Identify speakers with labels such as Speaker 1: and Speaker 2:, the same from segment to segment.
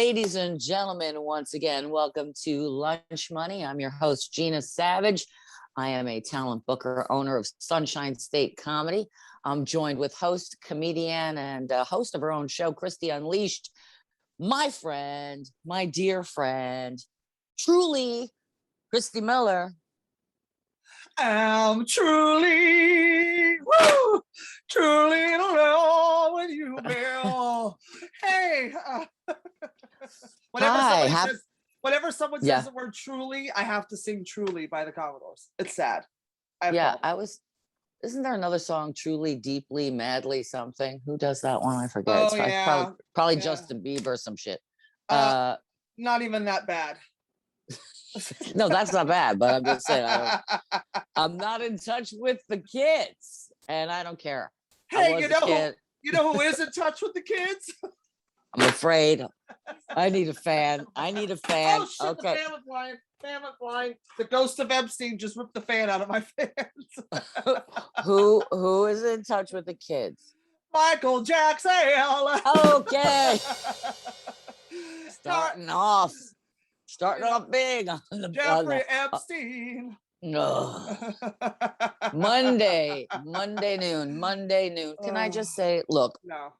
Speaker 1: Ladies and gentlemen, once again, welcome to Lunch Money. I'm your host, Gina Savage. I am a talent booker, owner of Sunshine State Comedy. I'm joined with host, comedian, and host of her own show, Christy Unleashed. My friend, my dear friend, truly, Christy Miller.
Speaker 2: I'm truly, truly in love with you, Bill. Hey, whenever someone says the word truly, I have to sing Truly by the Commodores. It's sad.
Speaker 1: Isn't there another song, Truly, Deeply, Madly, something? Who does that one? I forget. Probably Justin Bieber or some shit.
Speaker 2: Not even that bad.
Speaker 1: No, that's not bad, but I'm just saying, I'm not in touch with the kids, and I don't care.
Speaker 2: Hey, you know who is in touch with the kids?
Speaker 1: I'm afraid. I need a fan.
Speaker 2: Oh, shit, okay. The fan was flying. The ghost of Epstein just ripped the fan out of my fans.
Speaker 1: Who is in touch with the kids?
Speaker 2: Michael Jackson.
Speaker 1: Okay. Starting off big on the
Speaker 2: Jeffrey Epstein.
Speaker 1: No. Monday noon. Can I just say, look,
Speaker 2: no.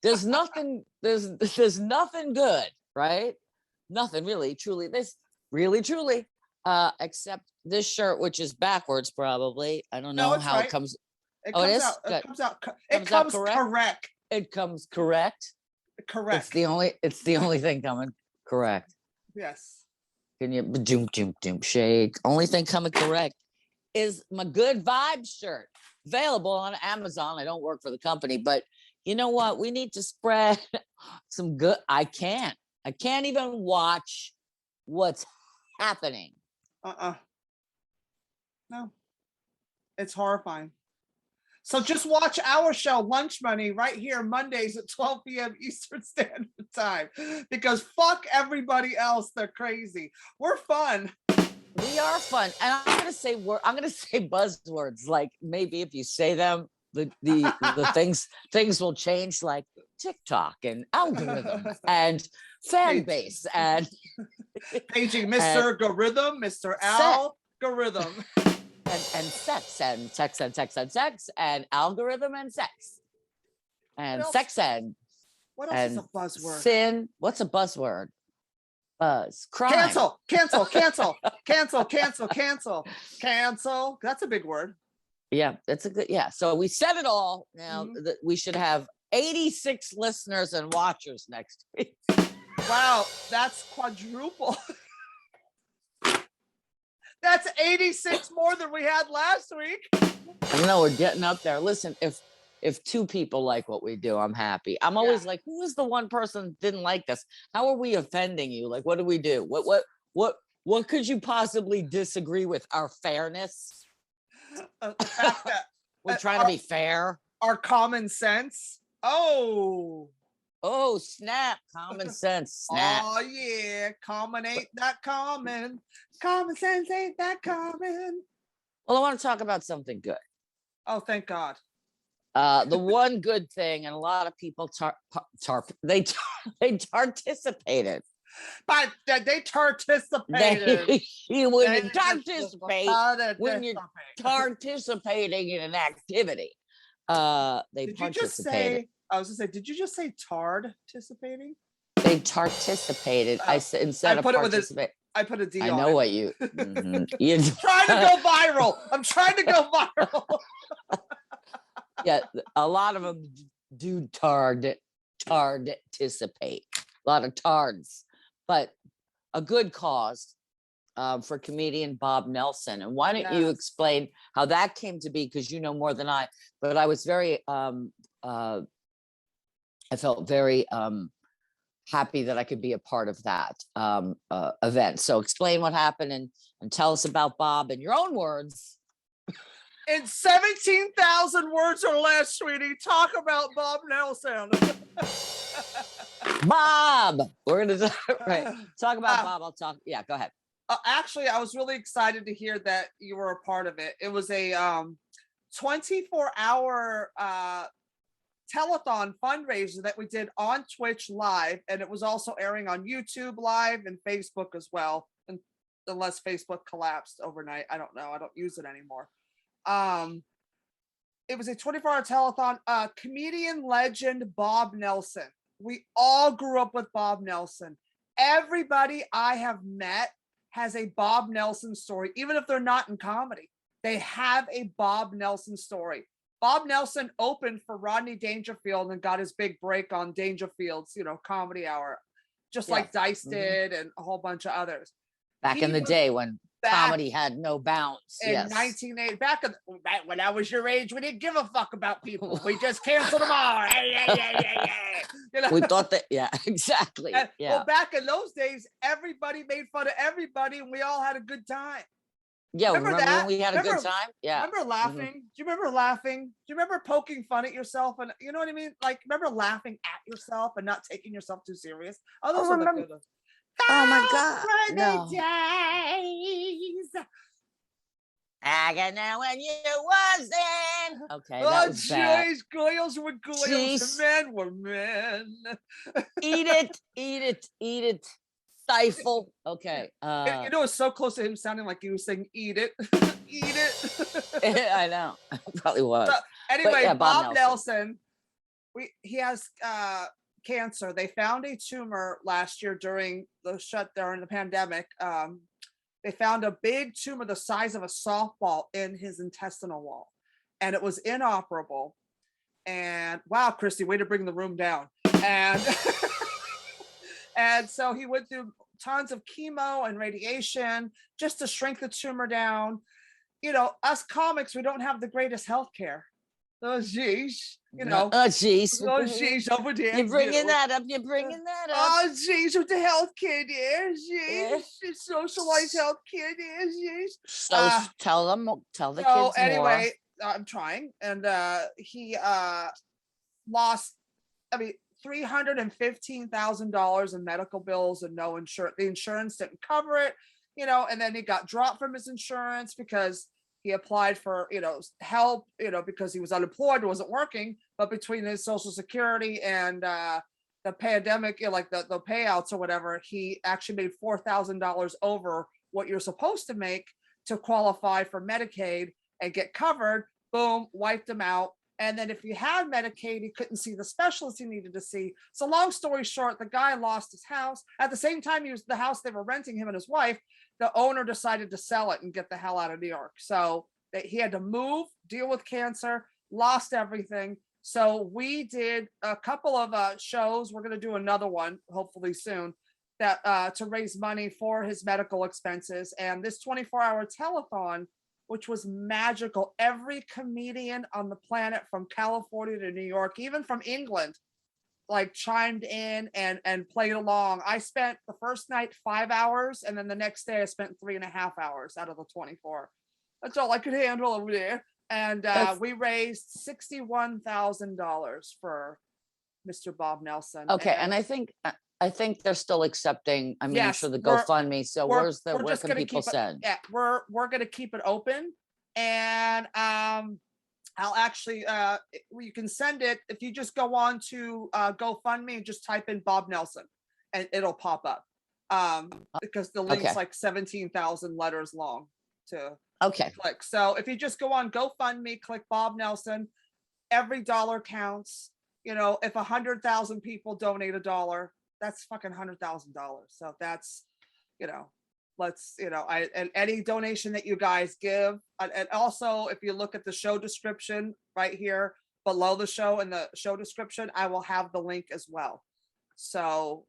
Speaker 1: there's nothing good, right? Nothing really, truly, except this shirt, which is backwards, probably. I don't know how
Speaker 2: right.
Speaker 1: it comes.
Speaker 2: It comes out correct.
Speaker 1: It comes correct.
Speaker 2: Correct.
Speaker 1: It's the only thing coming correct.
Speaker 2: Yes.
Speaker 1: Can you doom shake? Only thing coming correct is my Good Vibes shirt, available on Amazon. I don't work for the company, but you know what? We need to spread some good. I can't even watch what's happening.
Speaker 2: No. It's horrifying. So just watch our show, Lunch Money, right here, Mondays at 12 p.m. Eastern Standard Time. Because fuck everybody else. They're crazy. We're fun.
Speaker 1: We are fun. And I'm gonna say buzzwords. Like, maybe if you say them, the things will change, like TikTok and algorithm and fan base and
Speaker 2: paging Mr. Algorithm, Mr. Algorithm.
Speaker 1: And sex and algorithm and sex and sex and
Speaker 2: what else is a buzzword?
Speaker 1: Sin. What's a buzzword? Buzz. Crime.
Speaker 2: Cancel. That's a big word.
Speaker 1: Yeah, that's a good. Yeah. So we said it all. Now that we should have 86 listeners and watchers next week.
Speaker 2: Wow, that's quadruple. That's 86 more than we had last week.
Speaker 1: I know, we're getting up there. Listen, if two people like what we do, I'm happy. I'm always like, who is the one person that didn't like this? How are we offending you? Like, what do we do? What could you possibly disagree with? Our fairness?
Speaker 2: The fact that
Speaker 1: we're trying to be fair.
Speaker 2: Our common sense.
Speaker 1: Oh, snap. Common sense. Snap.
Speaker 2: Oh, yeah. Common ain't that common. Common sense ain't that common.
Speaker 1: Well, I want to talk about something good.
Speaker 2: Oh, thank God.
Speaker 1: The one good thing, and a lot of people they participated.
Speaker 2: But they participated.
Speaker 1: When you participate, when you're participating in an activity, they participated.
Speaker 2: I was gonna say, did you just say participating?
Speaker 1: They participated. I said instead of participate.
Speaker 2: I put a D.
Speaker 1: I know what you.
Speaker 2: You're trying to go viral. I'm trying to go viral.
Speaker 1: Yeah, a lot of them do participate. A lot of tards, but a good cause for comedian Bob Nelson. And why don't you explain how that came to be? Because you know more than I. But I was very. I felt very happy that I could be a part of that event. So explain what happened and tell us about Bob in your own words.
Speaker 2: In 17,000 words or less, sweetie, talk about Bob Nelson.
Speaker 1: Bob! We're going to talk about Bob. I'll talk. Yeah, go ahead.
Speaker 2: Actually, I was really excited to hear that you were a part of it. It was a 24-hour telethon fundraiser that we did on Twitch live, and it was also airing on YouTube live and Facebook as well. And unless Facebook collapsed overnight, I don't know. I don't use it anymore. It was a 24-hour telethon. Comedian legend Bob Nelson. We all grew up with Bob Nelson. Everybody I have met has a Bob Nelson story, even if they're not in comedy. They have a Bob Nelson story. Bob Nelson opened for Rodney Dangerfield and got his big break on Dangerfield's, Comedy Hour, just like Dice did and a whole bunch of others.
Speaker 1: Back in the day when comedy had no bounds.
Speaker 2: In 1980, back when I was your age, we didn't give a fuck about people. We just canceled them all.
Speaker 1: We thought that, exactly.
Speaker 2: Well, back in those days, everybody made fun of everybody and we all had a good time.
Speaker 1: Yeah, remember when we had a good time? Yeah.
Speaker 2: Remember laughing? Do you remember laughing? Do you remember poking fun at yourself? And you know what I mean? Like, remember laughing at yourself and not taking yourself too serious? Oh, those are the good ones.
Speaker 1: Oh my God.
Speaker 2: No. Days.
Speaker 1: I got now when you wasn't. Okay, that was
Speaker 2: bad. Girls were girls, men were men.
Speaker 1: Eat it. Stifle. Okay.
Speaker 2: It's so close to him sounding like he was saying eat it. Eat it.
Speaker 1: I know. Probably was.
Speaker 2: So, anyway, Bob Nelson. He has cancer. They found a tumor last year during the pandemic. They found a big tumor the size of a softball in his intestinal wall, and it was inoperable. And wow, Christy, way to bring the room down. And and so he went through tons of chemo and radiation just to shrink the tumor down. Us comics, we don't have the greatest health care. Oh, geez.
Speaker 1: Oh, geez.
Speaker 2: Oh, geez, over there.
Speaker 1: You're bringing that up.
Speaker 2: Oh, geez, with the healthcare there. Geez. Socialized healthcare there. Geez.
Speaker 1: So tell the kids
Speaker 2: anyway,
Speaker 1: more.
Speaker 2: I'm trying. And he lost, $315,000 in medical bills and no insurance. The insurance didn't cover it, and then he got dropped from his insurance because he applied for, help, because he was unemployed, wasn't working, but between his Social Security and the pandemic, like the payouts or whatever, he actually made $4,000 over what you're supposed to make to qualify for Medicaid and get covered. Boom, wiped him out. And then if you had Medicaid, he couldn't see the specialist he needed to see. So long story short, the guy lost his house. At the same time, the house they were renting, him and his wife, the owner decided to sell it and get the hell out of New York. So he had to move, deal with cancer, lost everything. So we did a couple of shows. We're going to do another one, hopefully soon, that to raise money for his medical expenses. And this 24-hour telethon, which was magical. Every comedian on the planet from California to New York, even from England, like chimed in and played along. I spent the first night 5 hours, and then the next day I spent 3.5 hours out of the 24. That's all I could handle over there. And we raised $61,000 for Mr. Bob Nelson.
Speaker 1: Okay, and I think they're still accepting. I mean, yes, for the GoFundMe. So where can people send?
Speaker 2: Yeah, we're going to keep it open, and I'll actually you can send it if you just go on to GoFundMe and just type in Bob Nelson, and it'll pop up. Because the link's like 17,000 letters long to click. So if you just go on GoFundMe, click Bob Nelson, every dollar counts. If 100,000 people donate $1, that's fucking $100,000. So that's, let's, and any donation that you guys give. And also, if you look at the show description right here below the show, in the show description, I will have the link as well. So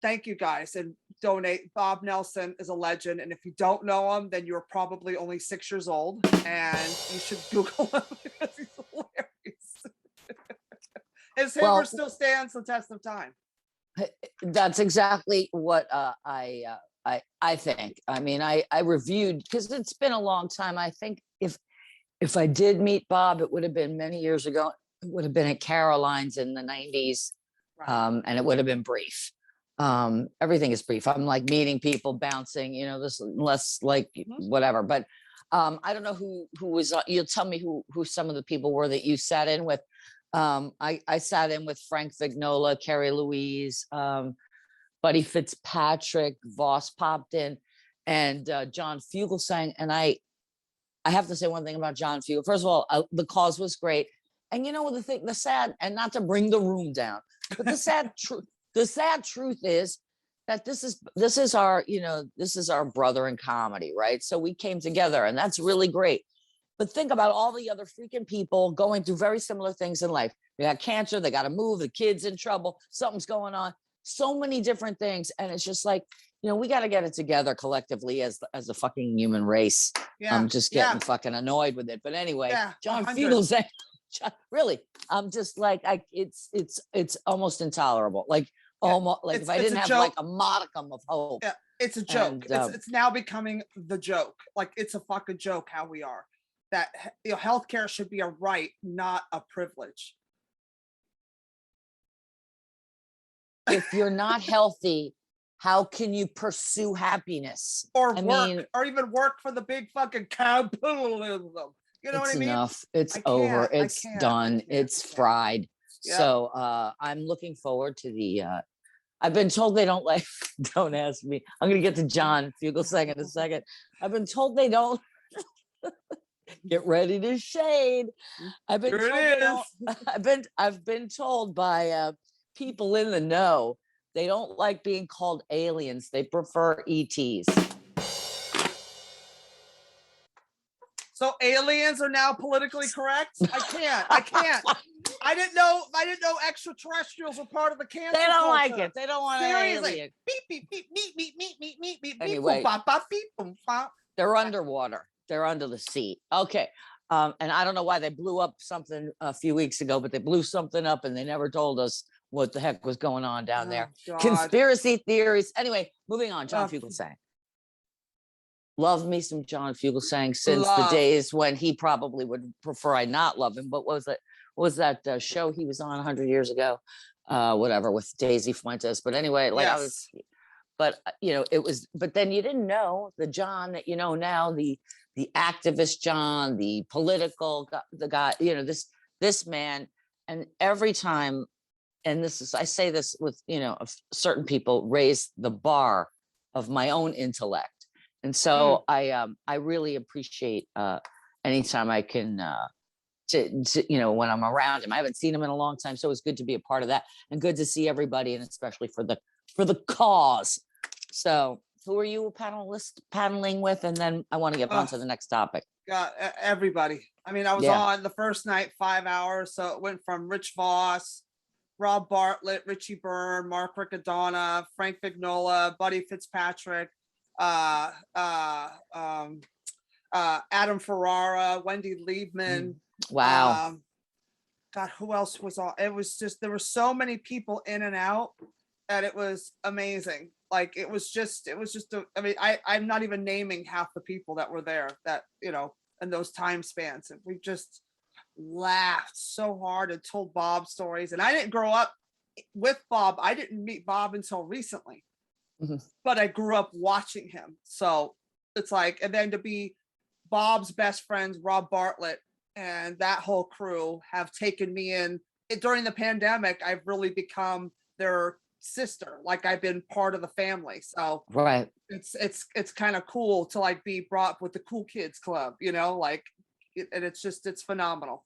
Speaker 2: thank you guys, and donate. Bob Nelson is a legend. And if you don't know him, then you're probably only 6 years old, and you should Google him because he's hilarious. His humor still stands the test of time.
Speaker 1: That's exactly what I think. I mean, I reviewed, because it's been a long time. I think if I did meet Bob, it would have been many years ago. It would have been at Caroline's in the 90s, right. And it would have been brief. Everything is brief. I'm like meeting people, bouncing, this less like whatever. But I don't know who was, you'll tell me who some of the people were that you sat in with. I sat in with Frank Vignola, Carrie Louise, Buddy Fitzpatrick, Voss popped in, and John Fugelsang. And I have to say one thing about John Fugel. First of all, the cause was great. And you know the sad, and not to bring the room down, but the sad truth is that this is our, this is our brother in comedy, right? So we came together, and that's really great. But think about all the other freaking people going through very similar things in life. They got cancer, they got to move, the kid's in trouble, something's going on, so many different things. And it's just like, we got to get it together collectively as a fucking human race.
Speaker 2: Yeah.
Speaker 1: I'm just getting fucking annoyed with it. But anyway,
Speaker 2: Yeah,
Speaker 1: John
Speaker 2: 100.
Speaker 1: Fugelsang, really, I'm just like, it's almost intolerable. Like, almost like if I didn't have like a modicum of hope.
Speaker 2: Yeah, it's a joke.
Speaker 1: And,
Speaker 2: it's now becoming the joke. Like, it's a fucking joke how we are. That healthcare should be a right, not a privilege.
Speaker 1: If you're not healthy, how can you pursue happiness?
Speaker 2: Or or even work for the big fucking capitalism. You know what I mean?
Speaker 1: Enough. It's over. It's done. It's fried. Yeah. So I'm looking forward to the I've been told they don't like, don't ask me. I'm gonna get to John Fugelsang in a second. I've been told they don't get ready to shade. I've been told by people in the know, they don't like being called aliens. They prefer ETs.
Speaker 2: So aliens are now politically correct? I can't. I didn't know extraterrestrials were part of the cancer.
Speaker 1: They don't
Speaker 2: culture.
Speaker 1: like it. They don't want an alien.
Speaker 2: Beep, beep, beep, beep, beep, beep, beep, beep, beep,
Speaker 1: anyway,
Speaker 2: beep, bop, bop, beep, boom, bop.
Speaker 1: They're underwater. They're under the sea. Okay. And I don't know why they blew up something a few weeks ago, but they blew something up and they never told us what the heck was going on down there.
Speaker 2: God.
Speaker 1: Conspiracy theories. Anyway, moving on. John Fugelsang. Love me some John Fugelsang since the days when he probably would prefer I not love him. But what was that show he was on 100 years ago? Whatever, with Daisy Fuentes. But anyway, like
Speaker 2: yes.
Speaker 1: it was, but then you didn't know the John that you know now, the activist John, the political, the guy, this man. And every time, and I say this with, certain people raise the bar of my own intellect. And so I really appreciate anytime I can, when I'm around him. I haven't seen him in a long time, so it's good to be a part of that, and good to see everybody, and especially for the cause. So, who are you paneling with? And then I want to get on to the next topic.
Speaker 2: God, everybody. I mean, I was on the first night 5 hours, so it went from Rich Voss, Rob Bartlett, Richie Byrne, Mark Riccadonna, Frank Vignola, Buddy Fitzpatrick, Adam Ferrara, Wendy Liebman.
Speaker 1: Wow.
Speaker 2: God, who else was on? It was just, there were so many people in and out that it was amazing. Like, it was just, I'm not even naming half the people that were there that, in those time spans. And we just laughed so hard and told Bob stories. And I didn't grow up with Bob. I didn't meet Bob until recently. But I grew up watching him. So it's like, and then to be Bob's best friends, Rob Bartlett, and that whole crew have taken me in. During the pandemic, I've really become their sister. Like, I've been part of the family. So
Speaker 1: right.
Speaker 2: It's kind of cool to like be brought up with the cool kids club, and it's phenomenal.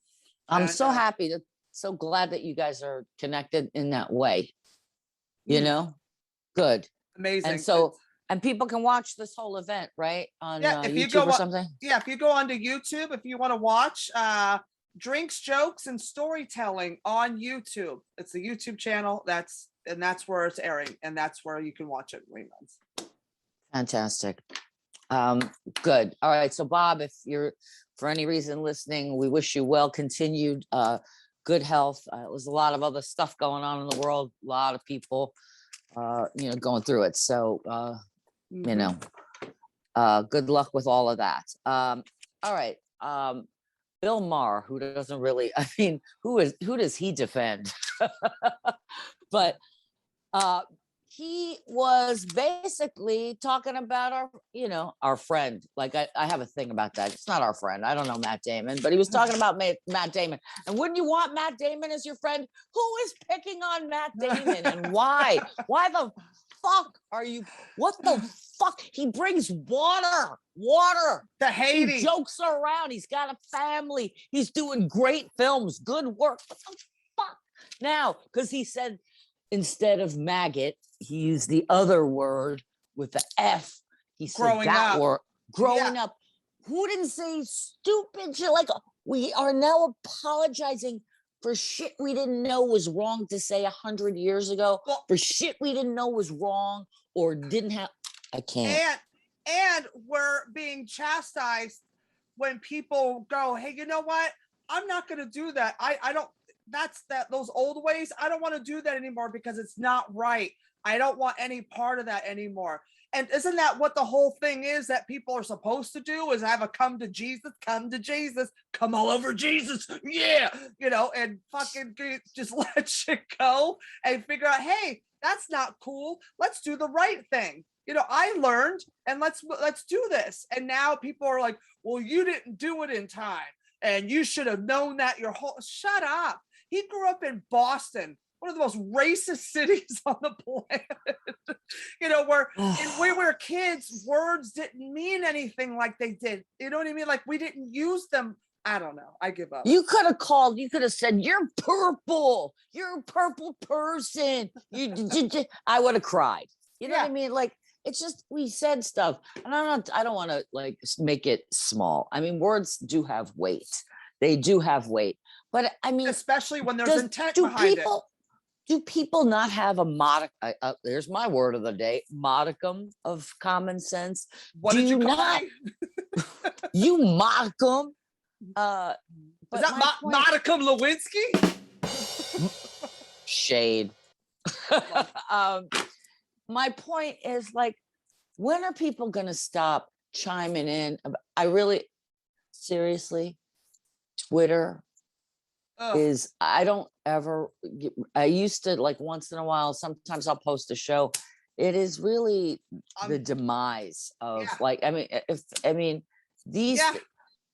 Speaker 1: I'm so happy so glad that you guys are connected in that way. Good.
Speaker 2: Amazing.
Speaker 1: And so, and people can watch this whole event, right? On YouTube or something?
Speaker 2: Yeah, if you go onto YouTube, if you want to watch Drinks, Jokes, and Storytelling on YouTube. It's the YouTube channel. That's where it's airing, and that's where you can watch it reruns.
Speaker 1: Fantastic. Good. All right. So Bob, if you're for any reason listening, we wish you well continued good health. There's a lot of other stuff going on in the world, a lot of people going through it. So good luck with all of that. All right. Bill Maher, who doesn't really, who does he defend? But he was basically talking about our friend. Like I have a thing about that. It's not our friend. I don't know Matt Damon, but he was talking about Matt Damon. And wouldn't you want Matt Damon as your friend? Who is picking on Matt Damon and why? Why the fuck are you? What the fuck? He brings water
Speaker 2: to Haiti.
Speaker 1: He jokes around. He's got a family. He's doing great films, good work. What the fuck? Now, because he said instead of maggot, he used the other word with the F. He said
Speaker 2: Growing
Speaker 1: that
Speaker 2: up.
Speaker 1: word. Growing up. Who didn't say stupid shit? Like, we are now apologizing for shit we didn't know was wrong to say 100 years ago, for shit we didn't know was wrong or didn't have. I can't.
Speaker 2: And we're being chastised when people go, hey, you know what? I'm not going to do that. I don't, those old ways. I don't want to do that anymore because it's not right. I don't want any part of that anymore. And isn't that what the whole thing is that people are supposed to do, is have a come to Jesus, come all over Jesus. Yeah. And fucking just let shit go and figure out, hey, that's not cool. Let's do the right thing. I learned, and let's do this. And now people are like, well, you didn't do it in time and you should have known that your whole, shut up. He grew up in Boston, one of the most racist cities on the planet, where when we were kids, words didn't mean anything like they did. You know what I mean? Like, we didn't use them. I don't know. I give up.
Speaker 1: You could have said, you're purple. You're a purple person. I would have cried. You know what I mean? Like, it's just, we said stuff, and I don't want to like make it small. I mean, words do have weight. They do have weight, but I mean,
Speaker 2: especially when there's intent behind it.
Speaker 1: Do people not have a there's my word of the day, modicum of common sense?
Speaker 2: What did you call me?
Speaker 1: You modicum.
Speaker 2: Is that Modicum Lewinsky?
Speaker 1: Shade. My point is, like, when are people going to stop chiming in? Seriously, Twitter is, I used to, like, once in a while, sometimes I'll post a show. It is really the demise of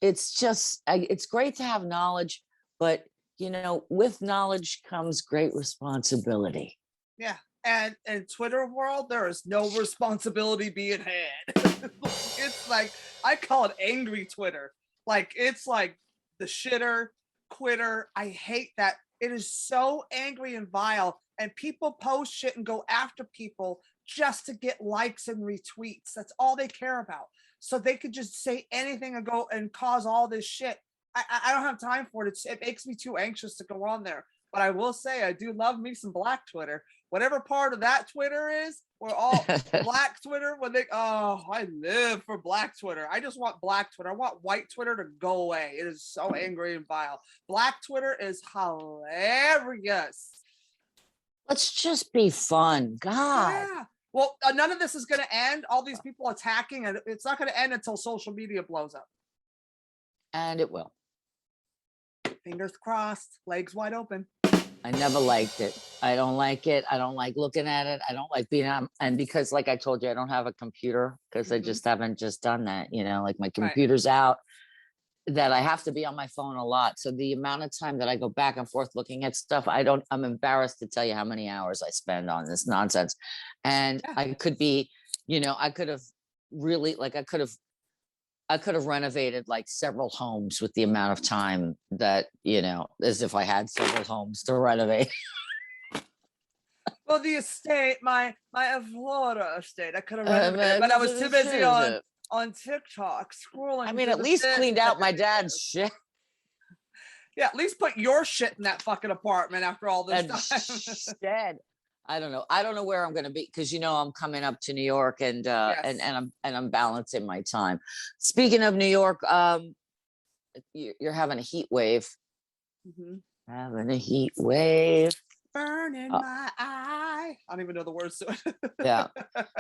Speaker 1: it's just, it's great to have knowledge, but with knowledge comes great responsibility.
Speaker 2: Yeah. And in Twitter world, there is no responsibility being had. It's like, I call it angry Twitter. Like, it's like the shitter, quitter. I hate that. It is so angry and vile. And people post shit and go after people just to get likes and retweets. That's all they care about. So they could just say anything and go and cause all this shit. I don't have time for it. It makes me too anxious to go on there. But I will say, I do love me some Black Twitter. Whatever part of that Twitter is, we're all Black Twitter. I live for Black Twitter. I just want Black Twitter. I want white Twitter to go away. It is so angry and vile. Black Twitter is hilarious.
Speaker 1: Let's just be fun. God.
Speaker 2: Yeah. Well, none of this is going to end. All these people attacking, and it's not going to end until social media blows up.
Speaker 1: And it will.
Speaker 2: Fingers crossed, legs wide open.
Speaker 1: I never liked it. I don't like it. I don't like looking at it. I don't like being on. And because, like I told you, I don't have a computer because I just haven't done that. Like my computer's out, that I have to be on my phone a lot. So the amount of time that I go back and forth looking at stuff, I'm embarrassed to tell you how many hours I spend on this nonsense. And I could be, I could have really, like, I could have renovated like several homes with the amount of time that, as if I had several homes to renovate.
Speaker 2: Well, the estate, my Florida estate, I could have renovated, but I was too busy on TikTok scrolling.
Speaker 1: I mean, at least cleaned out my dad's shit.
Speaker 2: Yeah, at least put your shit in that fucking apartment after all this time.
Speaker 1: Instead, I don't know. I don't know where I'm going to be because I'm coming up to New York and I'm balancing my time. Speaking of New York, you're having a heat wave. Having a heat wave.
Speaker 2: Burning my eye. I don't even know the words to it.
Speaker 1: Yeah.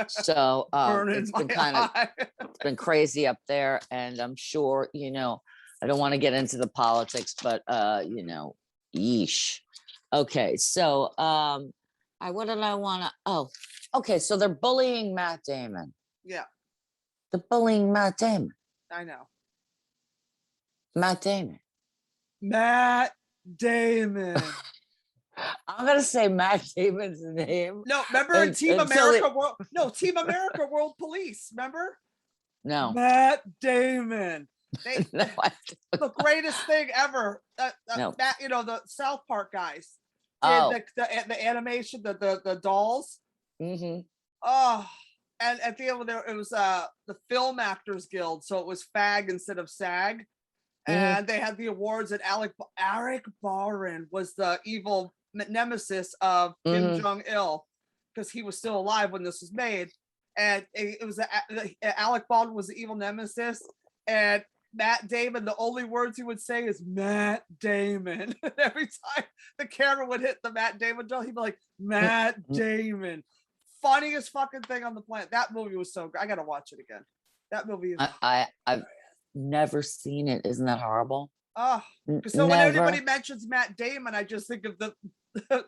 Speaker 1: So it's been crazy up there, and I'm sure I don't want to get into the politics, but yeesh. Okay, so what did I want to? Oh, Okay, so they're bullying Matt Damon.
Speaker 2: Yeah,
Speaker 1: They're bullying Matt Damon.
Speaker 2: I know.
Speaker 1: Matt Damon.
Speaker 2: Matt Damon.
Speaker 1: I'm gonna say Matt Damon's name.
Speaker 2: No, remember in Team
Speaker 1: until
Speaker 2: America World? No, Team America World Police. Remember?
Speaker 1: No.
Speaker 2: Matt Damon. They,
Speaker 1: No,
Speaker 2: the greatest thing ever.
Speaker 1: No.
Speaker 2: Matt, you know, the South Park guys did
Speaker 1: Oh.
Speaker 2: the animation, the dolls.
Speaker 1: Mhm.
Speaker 2: Oh, and at the end it was the Film Actors Guild, so it was FAG instead of SAG, and they had the awards. And Alec Baldwin was the evil nemesis of Kim Jong-il because he was still alive when this was made, and it was Alec Baldwin was the evil nemesis, and Matt Damon, the only words he would say is Matt Damon. Every time the camera would hit the Matt Damon doll, he'd be like, Matt Damon. Funniest fucking thing on the planet. That movie was so good. I gotta watch it again. That movie is
Speaker 1: I've never seen it. Isn't that horrible?
Speaker 2: oh, so when anybody mentions Matt Damon, I just think of the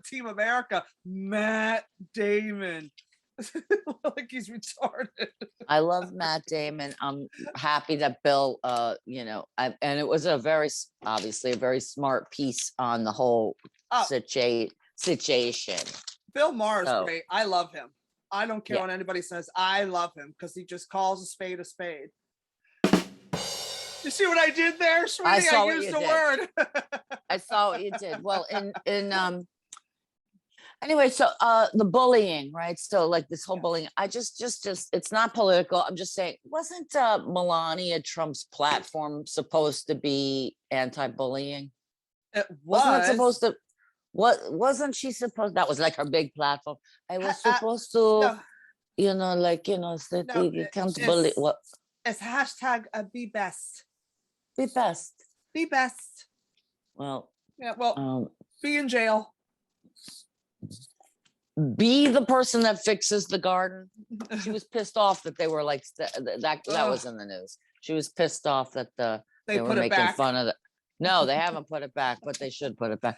Speaker 2: Team America. Matt Damon. Like he's retarded.
Speaker 1: I love Matt Damon. I'm happy that Bill, you know, and it was obviously a very smart piece on the whole situation.
Speaker 2: Bill Maher is great. I love him. I don't care what anybody says. I love him because he just calls a spade a spade. You see what I did there, sweetie? I used the word.
Speaker 1: I saw what you did. Well, anyway, so the bullying, right? So like this whole bullying, I just it's not political. I'm just saying, wasn't Melania Trump's platform supposed to be anti-bullying?
Speaker 2: It
Speaker 1: Wasn't it supposed to? Wasn't she supposed? That was like her big platform. I was supposed to, you know, like, you know, you can't bully. What?
Speaker 2: It's hashtag be best.
Speaker 1: Be best.
Speaker 2: Be best.
Speaker 1: Well.
Speaker 2: Yeah. Well. Be in jail.
Speaker 1: Be the person that fixes the garden. She was pissed off that they were like that was in the news. She was pissed off that they were making fun of it. No, they haven't put it back, but they should put it back.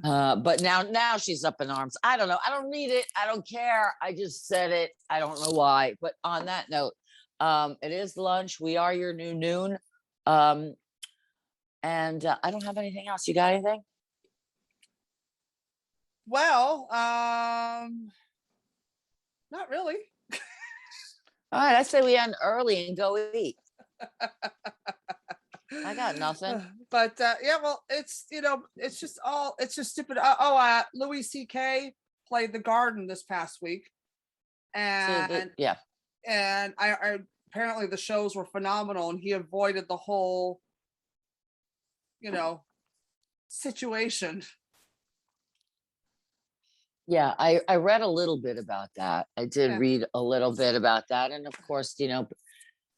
Speaker 1: But now she's up in arms. I don't know. I don't read it. I don't care. I just said it. I don't know why. But on that note, it is lunch. We are your new noon. And I don't have anything else. You got anything?
Speaker 2: Well, not really.
Speaker 1: All right, I say we end early and go eat. I got nothing.
Speaker 2: But yeah, well, it's, you know, it's just stupid. Louis C.K. played The Garden this past week, and and I apparently the shows were phenomenal, and he avoided the whole, you know, situation.
Speaker 1: Yeah, I read a little bit about that. I did read a little bit about that. And of course, you know,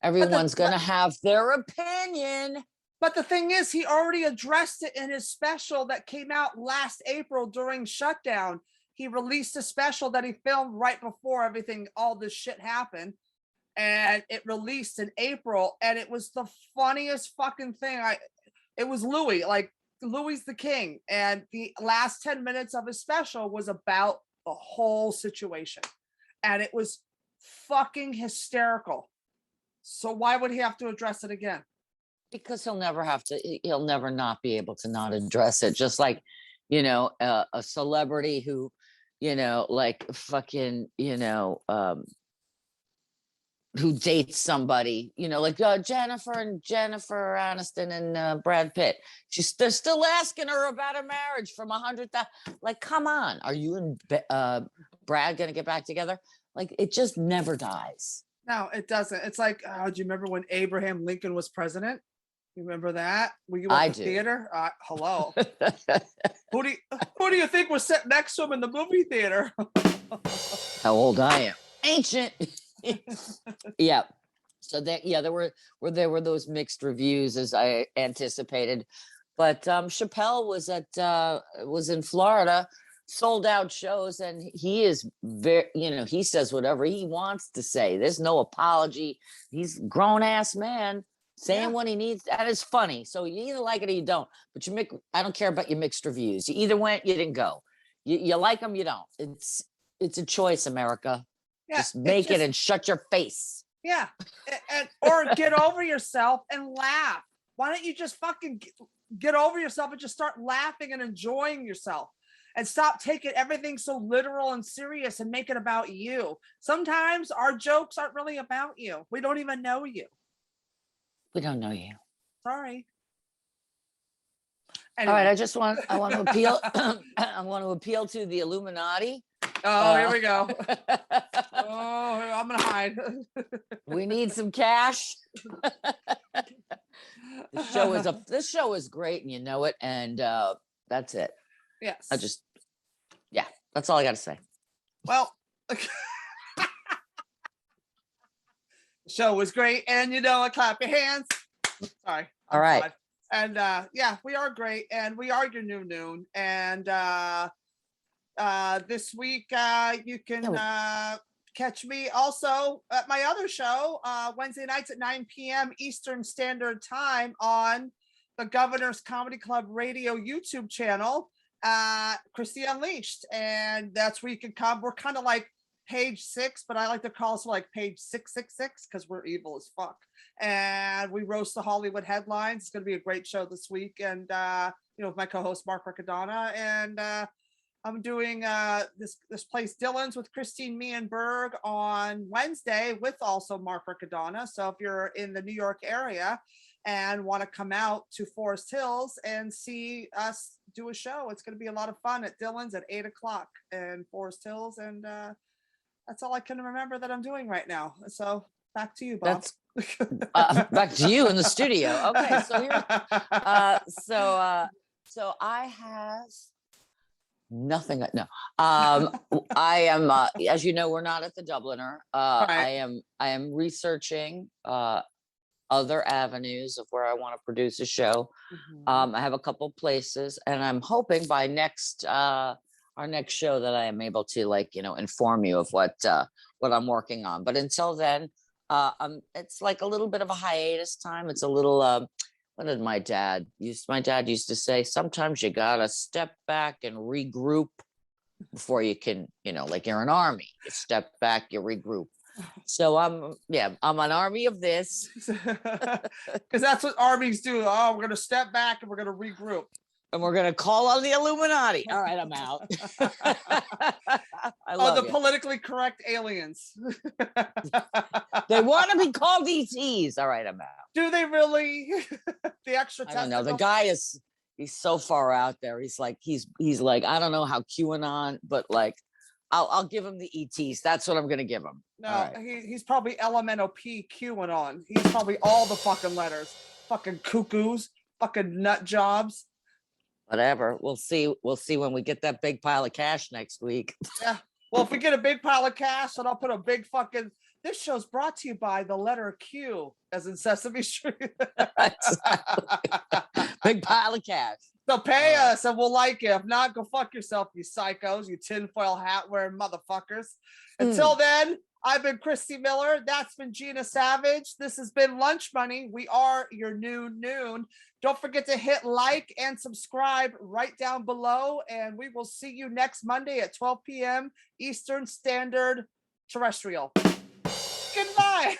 Speaker 1: everyone's going to have their opinion.
Speaker 2: But the thing is, he already addressed it in his special that came out last April during shutdown. He released a special that he filmed right before all this shit happened. And it released in April. And it was the funniest fucking thing. It was Louis, like, Louis the King, and the last 10 minutes of his special was about the whole situation, and it was fucking hysterical. So why would he have to address it again?
Speaker 1: Because he'll never not be able to not address it. Just like, you know, a celebrity who, you know, like fucking, you know, who dates somebody, you know, like Jennifer Aniston and Brad Pitt. They're still asking her about a marriage from 100,000. Like, come on, are you and Brad gonna get back together? Like, it just never dies.
Speaker 2: No, it doesn't. It's like, do you remember when Abraham Lincoln was president? You remember that? Were you at the theater? Hello. Who do you think was sitting next to him in the movie theater?
Speaker 1: How old I am? Ancient. Yeah. So there were those mixed reviews as I anticipated, but Chappelle was in Florida, sold out shows, and he is very, you know, he says whatever he wants to say. There's no apology. He's a grown ass man saying what he needs. That is funny. So you either like it or you don't. But I don't care about your mixed reviews. You either went, you didn't go. You like them, you don't. It's a choice, America.
Speaker 2: Yeah,
Speaker 1: Just make it and shut your face.
Speaker 2: Yeah, and or get over yourself and laugh. Why don't you just fucking get over yourself and just start laughing and enjoying yourself, and stop taking everything so literal and serious and make it about you. Sometimes our jokes aren't really about you. We don't even know you.
Speaker 1: We don't know you.
Speaker 2: Sorry.
Speaker 1: All right,
Speaker 2: Anyway.
Speaker 1: I want to appeal. I want to appeal to the Illuminati.
Speaker 2: Oh, here we go. Oh, I'm gonna hide.
Speaker 1: We need some cash. This show is great, and you know it. And that's it.
Speaker 2: Yes.
Speaker 1: That's all I got to say.
Speaker 2: Well, the show was great, and you know, clap your hands. Sorry.
Speaker 1: All right.
Speaker 2: Sorry. And yeah, we are great, and we are your new noon. And this week you can catch me also at my other show Wednesday nights at 9 p.m. Eastern Standard Time on the Governor's Comedy Club Radio YouTube channel, Christy Unleashed. And that's where you can come. We're kind of like page 6, but I like to call us like page 666 because we're evil as fuck. And we roast the Hollywood headlines. It's going to be a great show this week. And, you know, with my co-host, Mark Riccadonna. And I'm doing this place, Dylan's, with Christine Meehanberg on Wednesday with also Mark Riccadonna. So if you're in the New York area and want to come out to Forest Hills and see us do a show, it's going to be a lot of fun at Dylan's at 8:00 in Forest Hills. And that's all I can remember that I'm doing right now. So back to you, Bob.
Speaker 1: Back to you in the studio. Okay, so here, so I have nothing. No, I am. As you know, we're not at the Dubliner.
Speaker 2: Right.
Speaker 1: I am researching other avenues of where I want to produce a show.
Speaker 2: Mhm.
Speaker 1: I have a couple places, and I'm hoping by our next show that I am able to, like, you know, inform you of what I'm working on. But until then, it's like a little bit of a hiatus time. It's a little what did my dad used to say, sometimes you gotta step back and regroup before you can, you know, like you're an army, you step back, you regroup. So I'm an army of this.
Speaker 2: Because that's what armies do. Oh, we're gonna step back and we're gonna regroup.
Speaker 1: And we're gonna call on the Illuminati. All right, I'm out. I love
Speaker 2: the
Speaker 1: you.
Speaker 2: politically correct aliens.
Speaker 1: They want to be called ETs. All right, I'm out.
Speaker 2: Do they really? The extra
Speaker 1: I don't know. The
Speaker 2: testicles?
Speaker 1: guy he's so far out there. He's like I don't know how QAnon, but like I'll give him the ETs. That's what I'm gonna give him.
Speaker 2: No,
Speaker 1: right.
Speaker 2: he's probably LMNOP on. He's probably all the fucking letters. Fucking cuckoos, fucking nut jobs.
Speaker 1: Whatever. We'll see. We'll see when we get that big pile of cash next week.
Speaker 2: Yeah. Well, if we get a big pile of cash, then I'll put a big fucking. This show's brought to you by the letter Q, as in Sesame Street.
Speaker 1: Big pile of cash.
Speaker 2: So pay us and we'll like it. If not, go fuck yourself, you psychos, you tinfoil hat wearing motherfuckers. Until then, I've been Christy Miller. That's been Gina Savage. This has been Lunch Money. We are your new noon. Don't forget to hit like and subscribe right down below. And we will see you next Monday at 12 p.m. Eastern Standard Terrestrial. Goodbye.